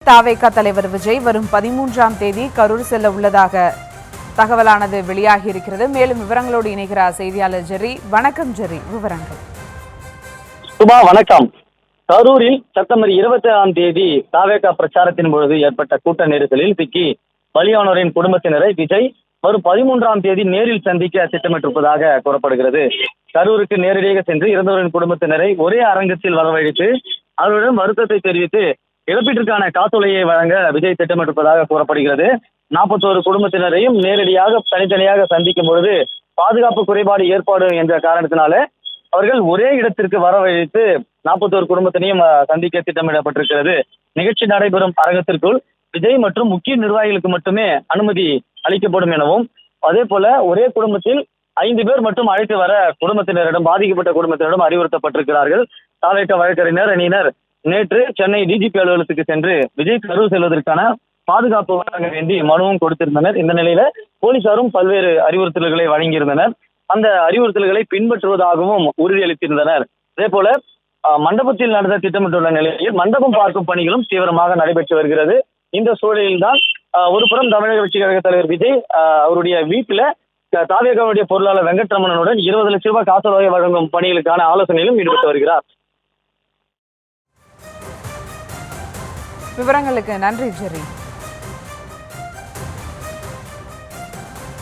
தாவேகா தலைவர் விஜய் வரும் 13ஆம் தேதி கரூர் செல்ல உள்ளதாக தகவலானது வெளியாகி இருக்கிறது. மேலும் விவரங்களோடு இணைகிறார் செய்தியாளர் ஜெர்ரி. வணக்கம் ஜெர்ரி, விவரங்கள். சுபா வணக்கம். கரூரில் செப்டம்பர் 26ஆம் தேதி தாவேகா பிரச்சாரத்தின் பொழுது ஏற்பட்ட கூட்ட நெரிசலில் சிக்கி பலியானோரின் குடும்பத்தினரை விஜய் வரும் 13ஆம் தேதி நேரில் சந்திக்க திட்டமிட்டிருப்பதாக கூறப்படுகிறது. கரூருக்கு நேரடியாக சென்று இறந்தவரின் குடும்பத்தினரை ஒரே அரங்கத்தில் வரவழைத்து அவர்களிடம் வருத்தத்தை தெரிவித்து இழப்பீட்டிற்கான காசோலையை வழங்க விஜய் திட்டமிட்டிருப்பதாக கூறப்படுகிறது. 41 குடும்பத்தினரையும் நேரடியாக தனித்தனியாக சந்திக்கும் பொழுது பாதுகாப்பு குறைபாடு ஏற்படும் என்ற காரணத்தினால அவர்கள் ஒரே இடத்திற்கு வரவழைத்து 41 குடும்பத்தினையும் சந்திக்க திட்டமிடப்பட்டிருக்கிறது. நிகழ்ச்சி நடைபெறும் அரங்கத்திற்குள் விஜய் மற்றும் முக்கிய நிர்வாகிகளுக்கு மட்டுமே அனுமதி அளிக்கப்படும் எனவும், அதே போல ஒரே குடும்பத்தில் 5 பேர் மட்டும் அழைத்து வர குடும்பத்தினரிடம் பாதிக்கப்பட்ட குடும்பத்தினரிடம் அறிவுறுத்தப்பட்டிருக்கிறார்கள். தாவேகா வழக்கறிஞர் அணியினர் நேற்று சென்னை டிஜிபி அலுவலகத்துக்கு சென்று விஜய் கரூர் செல்வதற்கான பாதுகாப்பு வழங்க வேண்டி மனுவும் கொடுத்திருந்தனர். இந்த நிலையில போலீசாரும் பல்வேறு அறிவுறுத்தல்களை வழங்கியிருந்தனர். அந்த அறிவுறுத்தல்களை பின்பற்றுவதாகவும் உறுதியளித்திருந்தனர். அதே போல மண்டபத்தில் நடந்த திட்டமிட்டுள்ள நிலையில் மண்டபம் பார்க்கும் பணிகளும் தீவிரமாக நடைபெற்று வருகிறது. இந்த சூழலில்தான் ஒரு புறம் தமிழக வெற்றி கழக தலைவர் விஜய் அவருடைய வீட்டுல தாவேகாவுடைய பொருளாளர் வெங்கட்ரமணனுடன் 20 லட்சம் ரூபாய் காசோலை வழங்கும் பணிகளுக்கான ஆலோசனையிலும் ஈடுபட்டு வருகிறார். விவரங்களுக்கு நன்றி ஜெர்ரி.